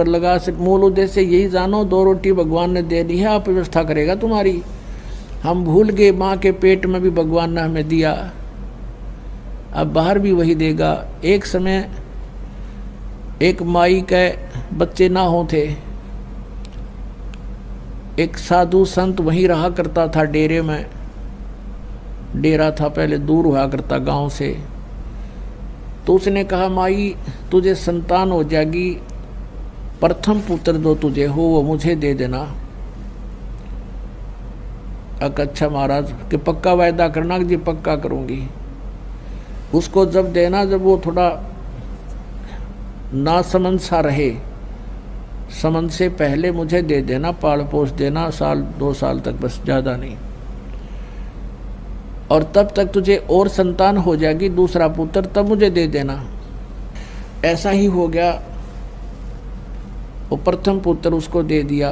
पर लगा। मूल उद्देश्य यही जानो, 2 रोटी भगवान ने दे दी है, आप व्यवस्था करेगा तुम्हारी। हम भूल गए माँ के पेट में भी भगवान ने हमें दिया, अब बाहर भी वही देगा। एक समय एक माई के बच्चे ना होते, एक साधु संत वहीं रहा करता था डेरे में। डेरा था पहले, दूर हुआ करता गांव से। तो उसने कहा, माई तुझे संतान हो जाएगी, प्रथम पुत्र जो तुझे हो वो मुझे दे देना। अच्छा महाराज कि पक्का वायदा करना कि जी पक्का करूंगी। उसको जब देना, जब वो थोड़ा नासमझ सा रहे, समझ से पहले मुझे दे देना, पाल पोस देना, 1-2 साल तक, बस ज़्यादा नहीं। और तब तक तुझे और संतान हो जाएगी, दूसरा पुत्र, तब मुझे दे देना। ऐसा ही हो गया। वो प्रथम पुत्र उसको दे दिया,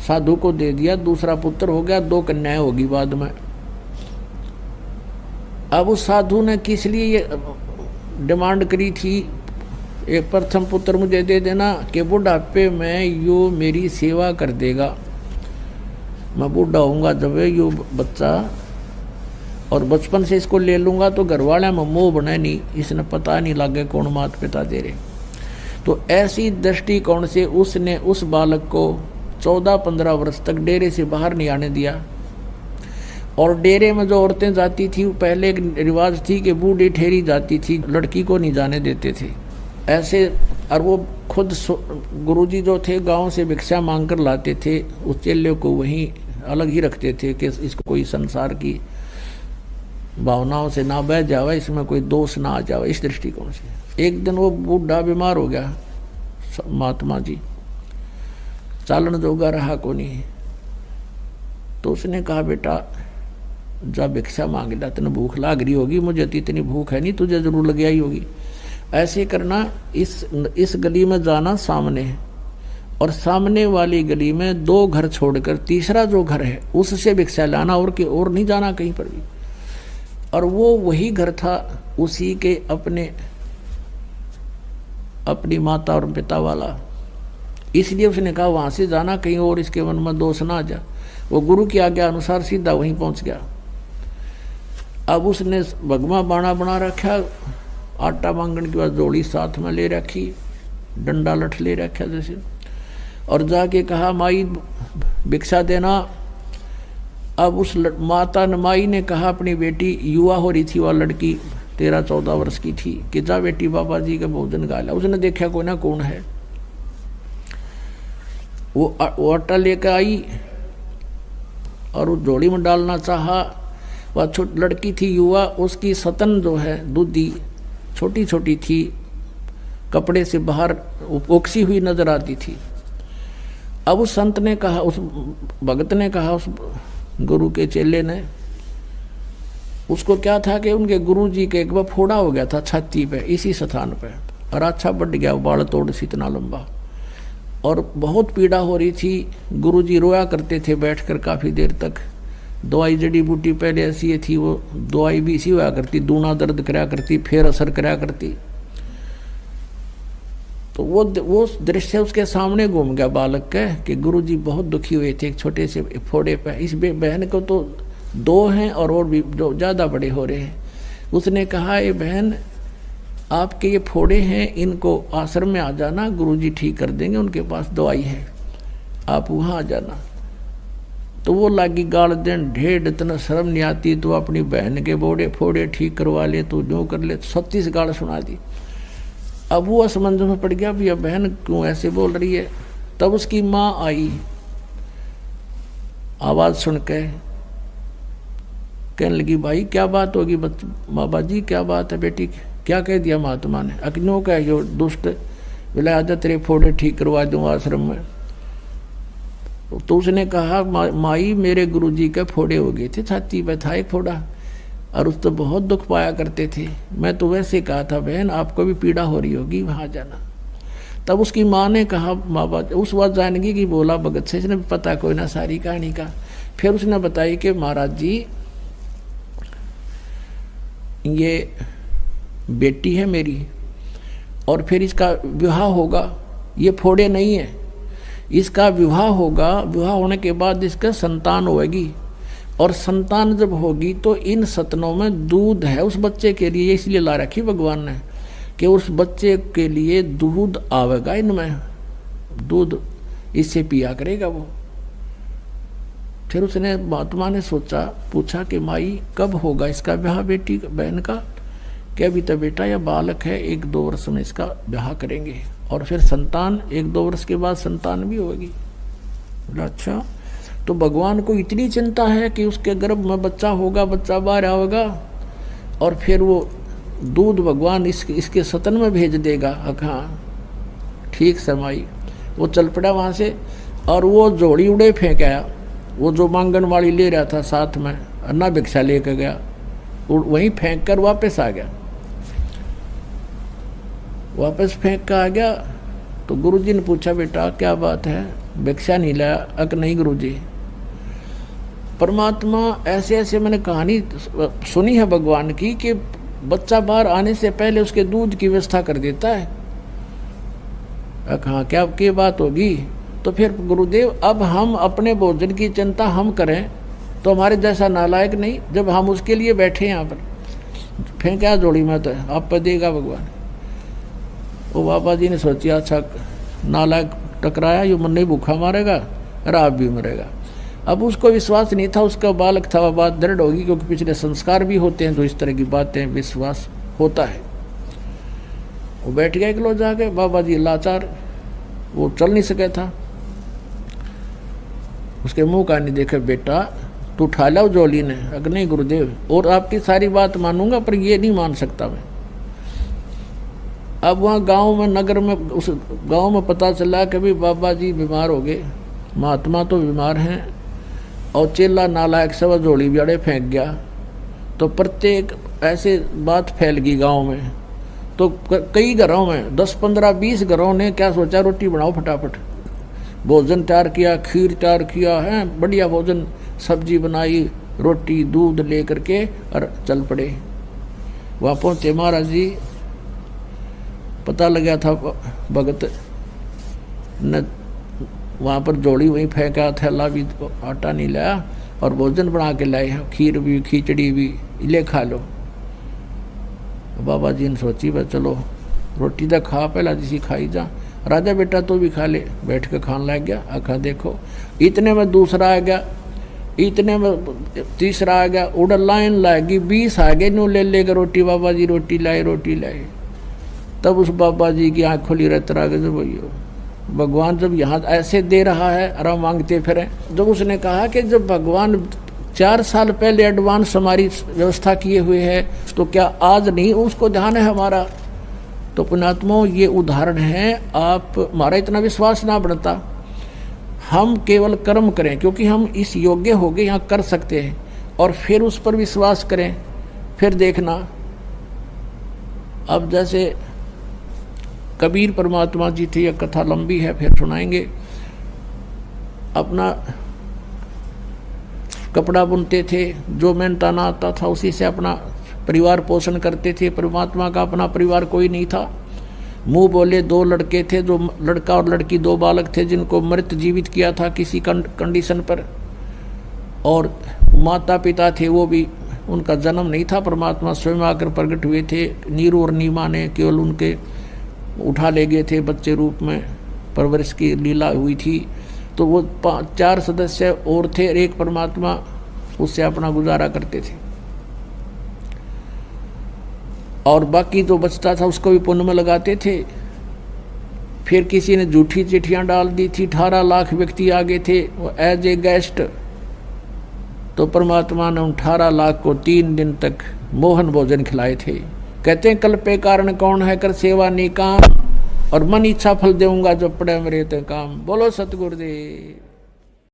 साधु को दे दिया। दूसरा पुत्र हो गया, 2 कन्याएं होगी बाद में। अब उस साधु ने किस लिए ये डिमांड करी थी, एक प्रथम पुत्र मुझे दे देना, कि बुढ़ापे में यो मेरी सेवा कर देगा। मैं बूढ़ा होऊंगा जब यो बच्चा, और बचपन से इसको ले लूँगा तो घर वाले में मोह बने नहीं, इसने पता नहीं लगे कौन माता पिता दे रहे। तो ऐसी दृष्टिकोण से उसने उस बालक को 14-15 वर्ष तक डेरे से बाहर नहीं आने दिया। और डेरे में जो औरतें जाती थी, पहले एक रिवाज थी कि बूढ़ी ठहरी जाती थी, लड़की को नहीं जाने देते थे ऐसे। और वो खुद गुरुजी जो थे गांव से भिक्षा मांग कर लाते थे, उस चेले को वहीं अलग ही रखते थे कि इसको कोई संसार की भावनाओं से ना बह जावे, इसमें कोई दोष ना आ जावे, इस दृष्टिकोण से। एक दिन वो बूढ़ा बीमार हो गया, महात्मा जी, चालन जोगा रहा को नहीं। तो उसने कहा, बेटा जा भिक्षा मांग ला, तेने भूख लाग रही होगी, मुझे तो इतनी भूख है नहीं, तुझे जरूर लग आई होगी। ऐसे करना, इस गली में जाना सामने, और सामने वाली गली में 2 घर छोड़कर तीसरा जो घर है उससे भिक्षा लाना, और नहीं जाना कहीं पर भी। और वो वही घर था उसी के अपनी माता और पिता वाला, इसलिए उसने कहा वहां से जाना कहीं और इसके मन में दोष ना आ जा। वो गुरु की आज्ञा अनुसार सीधा वहीं पहुंच गया। अब उसने भगवा बाणा बना रखा, आटा मांगने के बाद जोड़ी साथ में ले रखी, डंडा लठ ले रखा जैसे, और जाके कहा, माई भिक्षा देना। अब उस माता ने, माई ने कहा अपनी बेटी, युवा हो रही थी वह लड़की, 13-14 वर्ष की थी, कि जा बेटी बाबा जी का भोजन खा ला। उसने देखा कोई ना कौन है, वो आटा लेकर आई और उस झोली में डालना चाहा। वह लड़की थी युवा, उसकी सतन जो है दूधी छोटी छोटी थी, कपड़े से बाहर ओक्सी हुई नजर आती थी। अब उस संत ने कहा, उस भगत ने कहा, उस गुरु के चेले ने, उसको क्या था कि उनके गुरु जी के एक बार फोड़ा हो गया था छाती पे, इसी स्थान पे, और अच्छा बढ़ गया, बाल तोड़ से इतना लंबा, और बहुत पीड़ा हो रही थी। गुरुजी रोया करते थे बैठकर काफ़ी देर तक। दवाई जड़ी बूटी पहले ऐसी थी, वो दवाई भी इसी हुआ करती, दूना दर्द कराया करती, फिर असर कराया करती। तो वो दृश्य उसके सामने घूम गया बालक के, कि गुरुजी बहुत दुखी हुए थे एक छोटे से फोड़े पे। इस बहन को तो 2 हैं और भी जो ज़्यादा बड़े हो रहे हैं। उसने कहा, ये बहन आपके ये फोड़े हैं, इनको आश्रम में आ जाना, गुरुजी ठीक कर देंगे, उनके पास दवाई है, आप वहाँ आ जाना। तो वो लागी गाल देन, ढेर इतना शर्म नहीं आती तो अपनी बहन के बोड़े फोड़े ठीक करवा ले, तो जो कर ले, 36 गाल सुना दी। अब वो असमंजस में पड़ गया, भैया बहन क्यों ऐसे बोल रही है। तब उसकी माँ आई, आवाज़ सुन के कहने लगी, भाई क्या बात होगी बाबा जी, क्या बात है बेटी, क्या कह दिया महात्मा ने। अग्नियों का यो दुष्ट बोला, आजा तेरे फोड़े ठीक करवा दूँ आश्रम में। तो उसने कहा, माई मेरे गुरुजी के फोड़े हो गए थे, छाती पे था एक फोड़ा, और उस तो बहुत दुख पाया करते थे। मैं तो वैसे कहा था बहन आपको भी पीड़ा हो रही होगी, वहाँ जाना। तब उसकी माँ ने कहा, माँ बाप उस बात जानगी कि बोला भगत से, इसने पता कोई ना सारी कहानी का। फिर उसने बताई कि महाराज जी ये बेटी है मेरी, और फिर इसका विवाह होगा, ये फोड़े नहीं है, इसका विवाह होगा, विवाह होने के बाद इसका संतान होगी, और संतान जब होगी तो इन सतनों में दूध है उस बच्चे के लिए, इसलिए ला रखी भगवान ने कि उस बच्चे के लिए दूध आवेगा, इनमें दूध इससे पिया करेगा वो। फिर उसने महात्मा ने सोचा, पूछा कि माई कब होगा इसका ब्याह बेटी बहन का? कि अभी तो बेटा या बालक है, 1-2 वर्ष में इसका ब्याह करेंगे और फिर संतान 1-2 वर्ष के बाद संतान भी होगी। बोला अच्छा, तो भगवान को इतनी चिंता है कि उसके गर्भ में बच्चा होगा, बच्चा बाहर आएगा और फिर वो दूध भगवान इसके सतन में भेज देगा। हाँ ठीक समाई। वो चल पड़ा वहाँ से और वो जोड़ी उड़े फेंक आया, वो जो मांगन वाली ले रहा था साथ में, अन्ना भिक्षा लेकर गया, वहीं फेंक कर वापस आ गया। वापस फेंक कर आ गया तो गुरुजी ने पूछा बेटा क्या बात है, भिक्षा नहीं लाया? अक नहीं गुरुजी, परमात्मा ऐसे ऐसे मैंने कहानी सुनी है भगवान की कि बच्चा बाहर आने से पहले उसके दूध की व्यवस्था कर देता है। हाँ क्या बात होगी? तो फिर गुरुदेव अब हम अपने भोजन की चिंता हम करें तो हमारे जैसा नालायक नहीं, जब हम उसके लिए बैठे यहाँ पर फेंका जोड़ी में तो आप पर देगा भगवान। वो बाबा जी ने सोचा अच्छा नालायक टकराया, ये मन नहीं भूखा मारेगा और आप भी मरेगा। अब उसको विश्वास नहीं था, उसका बालक था, वह बात दृढ़ होगी क्योंकि पिछले संस्कार भी होते हैं तो इस तरह की बातें विश्वास होता है। वो बैठ गया किलो जाके, बाबा जी लाचार, वो चल नहीं सके था, उसके मुंह का नहीं देखे, बेटा तू उठा ला जोली ने। अगर नहीं गुरुदेव, और आपकी सारी बात मानूंगा पर ये नहीं मान सकता मैं। अब वहाँ गांव में, नगर में, उस गांव में पता चला कि भाई बाबा जी बीमार हो गए, महात्मा तो बीमार हैं और चेला नालायक सब जोड़ी बियाड़े फेंक गया। तो प्रत्येक ऐसे बात फैल गई गांव में, तो कई घरों में 10, 15, 20 घरों ने क्या सोचा, रोटी बनाओ फटाफट। भोजन तैयार किया, खीर तैयार किया है, बढ़िया भोजन, सब्जी बनाई, रोटी दूध ले करके और चल पड़े। वहाँ पहुँचे महाराज जी, पता लग गया था भगत न वहाँ पर जोड़ी वहीं फेंका, थैला भी आटा नहीं लाया और भोजन बना के लाए, खीर भी खिचड़ी भी, ले खा लो। बाबा जी ने सोची भाई चलो रोटी तो खा, पहला जिसी खाई जा, राजा बेटा तो भी खा ले। बैठ के खाने लग गया। आखा देखो, इतने में दूसरा आ गया, इतने में तीसरा आ गया, उधर लाइन लाएगी, 20 आ गए, नो ले लेकर रोटी, बाबा जी रोटी लाए, रोटी लाए। तब उस बाबा जी की आँख खुली रहते रह गए, जब भैया भगवान जब यहाँ ऐसे दे रहा है और हम मांगते फिरें। जब उसने कहा कि जब भगवान 4 साल पहले एडवांस हमारी व्यवस्था किए हुए है तो क्या आज नहीं उसको ध्यान है हमारा? तो पुण्यात्माओं ये उदाहरण है। आप हमारा इतना विश्वास ना बढ़ता, हम केवल कर्म करें क्योंकि हम इस योग्य हो गए, यहाँ कर सकते हैं, और फिर उस पर विश्वास करें, फिर देखना। अब जैसे कबीर परमात्मा जी थे, यह कथा लंबी है फिर सुनाएंगे। अपना कपड़ा बुनते थे, जो मेहनताना आता था उसी से अपना परिवार पोषण करते थे। परमात्मा का अपना परिवार कोई नहीं था। मुंह बोले 2 लड़के थे, जो लड़का और लड़की 2 बालक थे जिनको मृत जीवित किया था किसी कंडीशन पर, और माता पिता थे वो भी, उनका जन्म नहीं था, परमात्मा स्वयं आकर प्रकट हुए थे। नीरू और नीमा ने केवल उनके उठा ले गए थे बच्चे रूप में, परवरिश की लीला हुई थी। तो वो 4 सदस्य और थे, एक परमात्मा उससे अपना गुजारा करते थे, और बाकी जो बचता था उसको भी पुण्य में लगाते थे। फिर किसी ने झूठी चिट्ठियां डाल दी थी, 18 लाख व्यक्ति आ गए थे एज ए गेस्ट। तो परमात्मा ने उन 18 लाख को 3 दिन तक मोहन भोजन खिलाए थे। कहते हैं कल पे कारण कौन है, कर सेवा निकाम, और मन इच्छा फल देऊंगा जो पड़े मेरे ते काम। बोलो सतगुरुदेव।